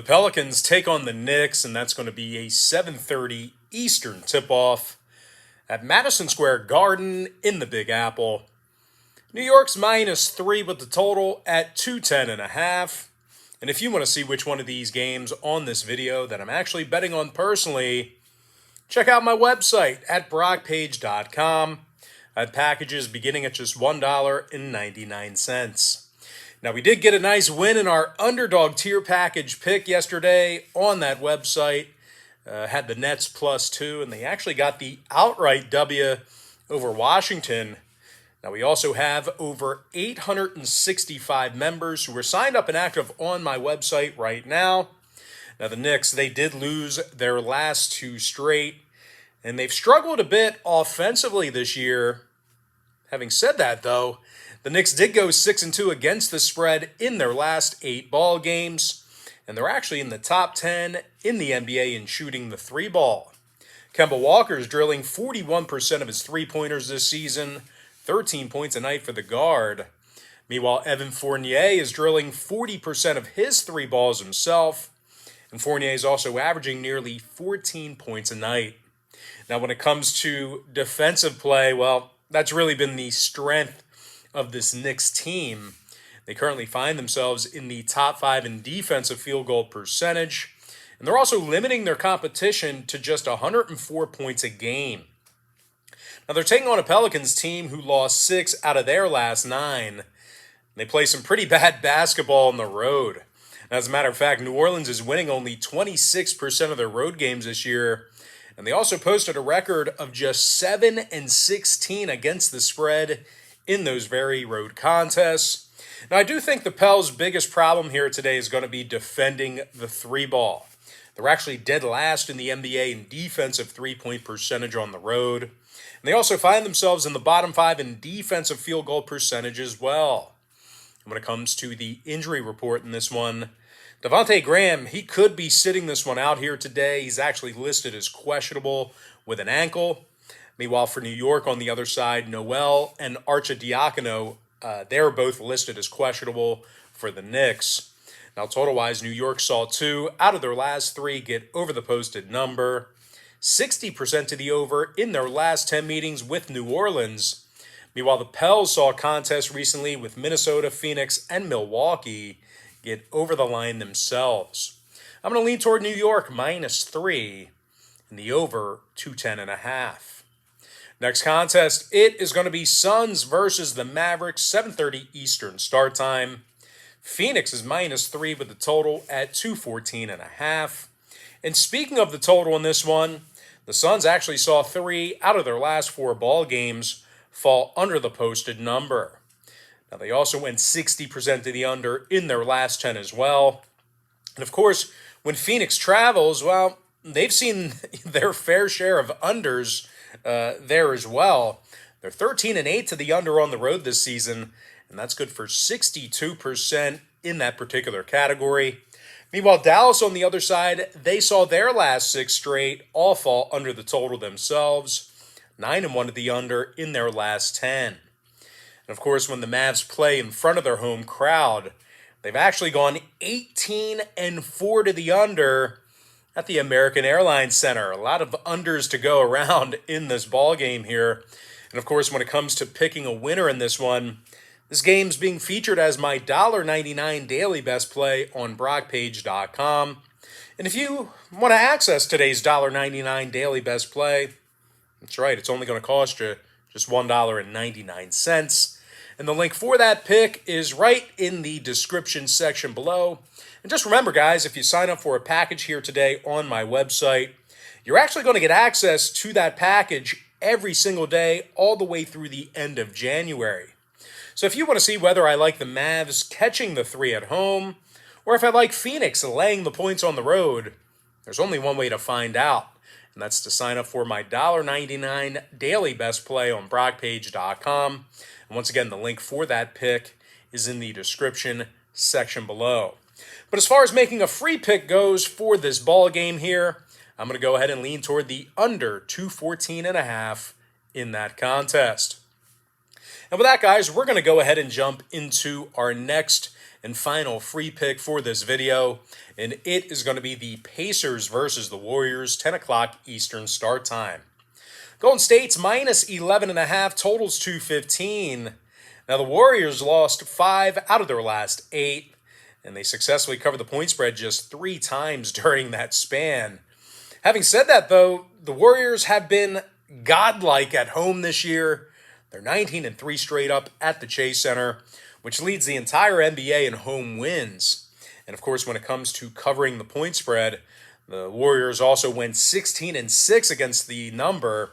The Pelicans take on the Knicks, and that's going to be a 7:30 Eastern tip-off at Madison Square Garden in the Big Apple. New York's -3 with the total at 210.5. And if you want to see which one of these games on this video that I'm actually betting on personally, check out my website at brockpage.com. I have packages beginning at just $1.99. Now, we did get a nice win in our underdog tier package pick yesterday on that website. Had the Nets +2, and they actually got the outright W over Washington. Now, we also have over 865 members who are signed up and active on my website right now. Now, the Knicks, they did lose their last two straight, and they've struggled a bit offensively this year. Having said that, though, the Knicks did go 6-2 against the spread in their last 8 ball games, and they're actually in the top 10 in the NBA in shooting the 3-ball. Kemba Walker is drilling 41% of his three-pointers this season, 13 points a night for the guard. Meanwhile, Evan Fournier is drilling 40% of his 3 balls himself, and Fournier is also averaging nearly 14 points a night. Now, when it comes to defensive play, well, that's really been the strength of this Knicks team. They currently find themselves in the top 5 in defensive field goal percentage, and they're also limiting their competition to just 104 points a game. Now, they're taking on a Pelicans team who lost 6 out of their last 9. They play some pretty bad basketball on the road. As a matter of fact, New Orleans is winning only 26% of their road games this year, and they also posted a record of just 7-16 against the spread in those very road contests. Now, I do think the Pels' biggest problem here today is going to be defending the 3-ball. They're actually dead last in the NBA in defensive three-point percentage on the road. And they also find themselves in the bottom 5 in defensive field goal percentage as well. And when it comes to the injury report in this one, Devontae Graham, he could be sitting this one out here today. He's actually listed as questionable with an ankle. Meanwhile, for New York on the other side, Noel and Arcidiacono, they're both listed as questionable for the Knicks. Now, total-wise, New York saw 2 out of their last 3 get over the posted number, 60% to the over in their last 10 meetings with New Orleans. Meanwhile, the Pels saw a contest recently with Minnesota, Phoenix, and Milwaukee get over the line themselves. I'm going to lean toward New York -3 and the over 210.5. Next contest, it is going to be Suns versus the Mavericks, 7:30 Eastern start time. Phoenix is -3 with the total at 214.5. And speaking of the total in this one, the Suns actually saw 3 out of their last 4 ball games fall under the posted number. Now, they also went 60% to the under in their last 10 as well. And of course, when Phoenix travels, well, they've seen their fair share of unders there as well. They're 13-8 to the under on the road this season, and that's good for 62% in that particular category. Meanwhile, Dallas on the other side, they saw their last 6 straight all fall under the total themselves, 9-1 to the under in their last 10. And of course, when the Mavs play in front of their home crowd, they've actually gone 18-4 to the under at the American Airlines Center. A lot of unders to go around in this ball game here. And of course, when it comes to picking a winner in this one, this game's being featured as my $1.99 daily best play on brockpage.com. And if you want to access today's $1.99 daily best play, that's right, it's only going to cost you just $1.99. And the link for that pick is right in the description section below. And just remember, guys, if you sign up for a package here today on my website, you're actually going to get access to that package every single day all the way through the end of January. So if you want to see whether I like the Mavs catching the 3 at home, or if I like Phoenix laying the points on the road, there's only one way to find out, and that's to sign up for my $1.99 daily best play on brockpage.com. And once again, the link for that pick is in the description section below. But as far as making a free pick goes for this ball game here, I'm going to go ahead and lean toward the under 214.5 in that contest. And with that, guys, we're going to go ahead and jump into our next and final free pick for this video, and it is going to be the Pacers versus the Warriors, 10 o'clock Eastern start time. Golden State's minus 11.5, totals 215. Now, the Warriors lost 5 out of their last 8, and they successfully covered the point spread just 3 times during that span. Having said that, though, the Warriors have been godlike at home this year. They're 19-3 straight up at the Chase Center, which leads the entire NBA in home wins. And of course, when it comes to covering the point spread, the Warriors also went 16-6 against the number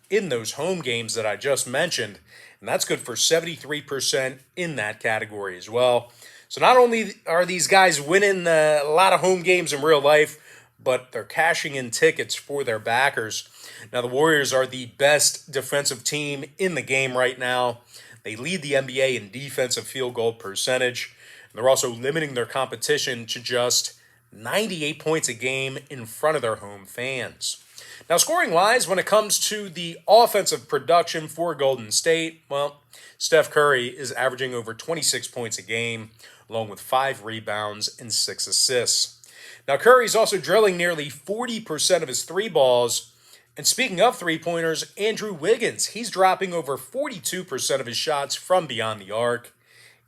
in those home games that I just mentioned. And that's good for 73% in that category as well. So not only are these guys winning a lot of home games in real life, but they're cashing in tickets for their backers. Now, the Warriors are the best defensive team in the game right now. They lead the NBA in defensive field goal percentage. They're also limiting their competition to just 98 points a game in front of their home fans. Now, scoring-wise, when it comes to the offensive production for Golden State, well, Steph Curry is averaging over 26 points a game, along with 5 rebounds and 6 assists. Now, Curry's also drilling nearly 40% of his 3 balls. And speaking of 3-pointers, Andrew Wiggins, he's dropping over 42% of his shots from beyond the arc.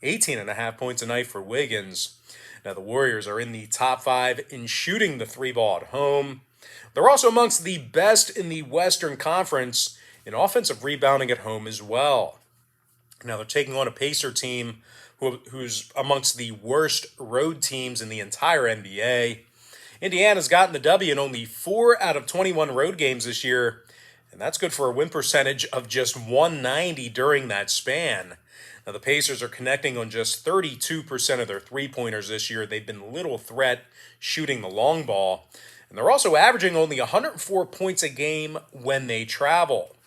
18.5 points a night for Wiggins. Now, the Warriors are in the top 5 in shooting the 3-ball at home. They're also amongst the best in the Western Conference in offensive rebounding at home as well. Now, they're taking on a Pacer team who's amongst the worst road teams in the entire NBA. Indiana's gotten the W in only 4 out of 21 road games this year, and that's good for a win percentage of just 190 during that span. Now, the Pacers are connecting on just 32% of their 3-pointers this year. They've been little threat shooting the long ball, and they're also averaging only 104 points a game when they travel.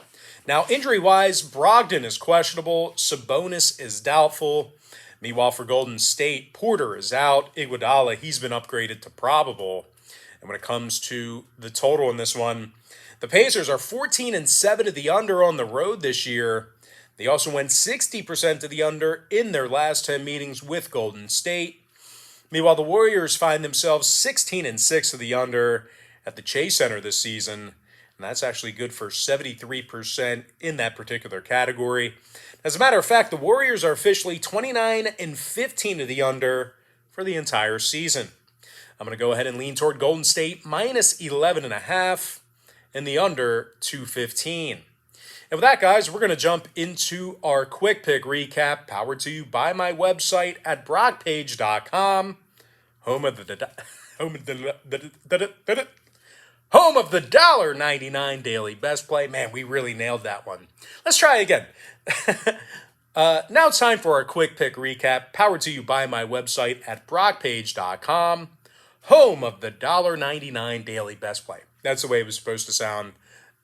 Now, injury-wise, Brogdon is questionable, Sabonis is doubtful. Meanwhile, for Golden State, Porter is out. Iguodala, he's been upgraded to probable. And when it comes to the total in this one, the Pacers are 14-7 to the under on the road this year. They also went 60% to the under in their last 10 meetings with Golden State. Meanwhile, the Warriors find themselves 16-6 to the under at the Chase Center this season. And that's actually good for 73% in that particular category. As a matter of fact, the Warriors are officially 29-15 to the under for the entire season. I'm going to go ahead and lean toward Golden State minus 11.5 and the under 215. And with that, guys, we're going to jump into our quick pick recap, powered to you by my website at brockpage.com, home of the $1.99 daily best play. Man, we really nailed that one. Let's try again. Now it's time for our quick pick recap, powered to you by my website at brockpage.com, home of the $1.99 daily best play. That's the way it was supposed to sound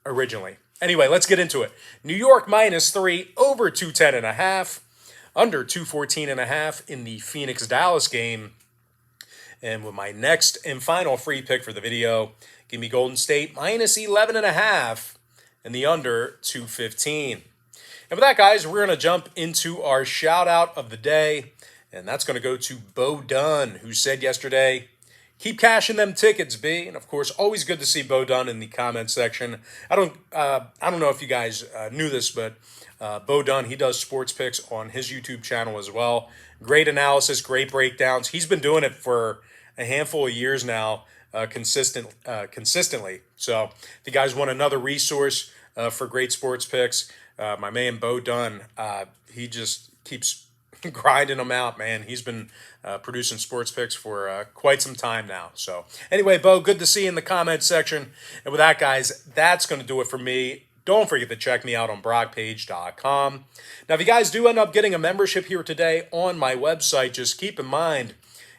originally. Anyway, let's get into it. New York minus 3, over 210.5, under 214.5 in the Phoenix-Dallas game. And with my next and final free pick for the video, give me Golden State minus 11.5 and the under 215. And with that, guys, we're going to jump into our shout-out of the day, and that's going to go to Bo Dunn, who said yesterday, keep cashing them tickets, B. And, of course, always good to see Bo Dunn in the comment section. I don't know if you guys knew this, but Bo Dunn, he does sports picks on his YouTube channel as well. Great analysis, great breakdowns. He's been doing it for a handful of years now, consistently. So if you guys want another resource for great sports picks, my man Bo Dunn, he just keeps grinding them out, man. He's been producing sports picks for quite some time now. So anyway, Bo, good to see you in the comment section. And with that, guys, that's going to do it for me. Don't forget to check me out on brockpage.com. Now, if you guys do end up getting a membership here today on my website, just keep in mind,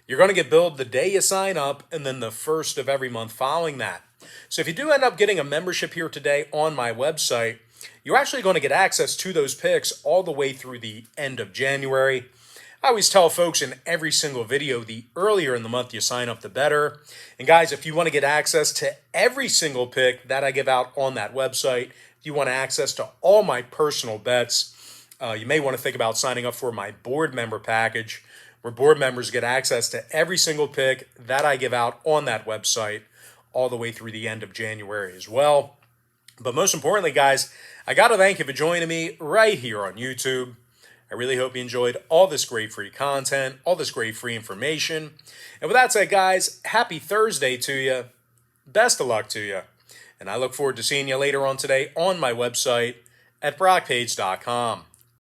you're going to get billed the day you sign up and then the first of every month following that. So if you do end up getting a membership here today on my website, you're actually going to get access to those picks all the way through the end of January. I always tell folks in every single video, the earlier in the month you sign up, the better. And guys, if you want to get access to every single pick that I give out on that website, if you want access to all my personal bets, you may want to think about signing up for my board member package, where board members get access to every single pick that I give out on that website all the way through the end of January as well. But most importantly, guys, I got to thank you for joining me right here on YouTube. I really hope you enjoyed all this great free content, all this great free information. And with that said, guys, happy Thursday to you. Best of luck to you. And I look forward to seeing you later on today on my website at brockpage.com.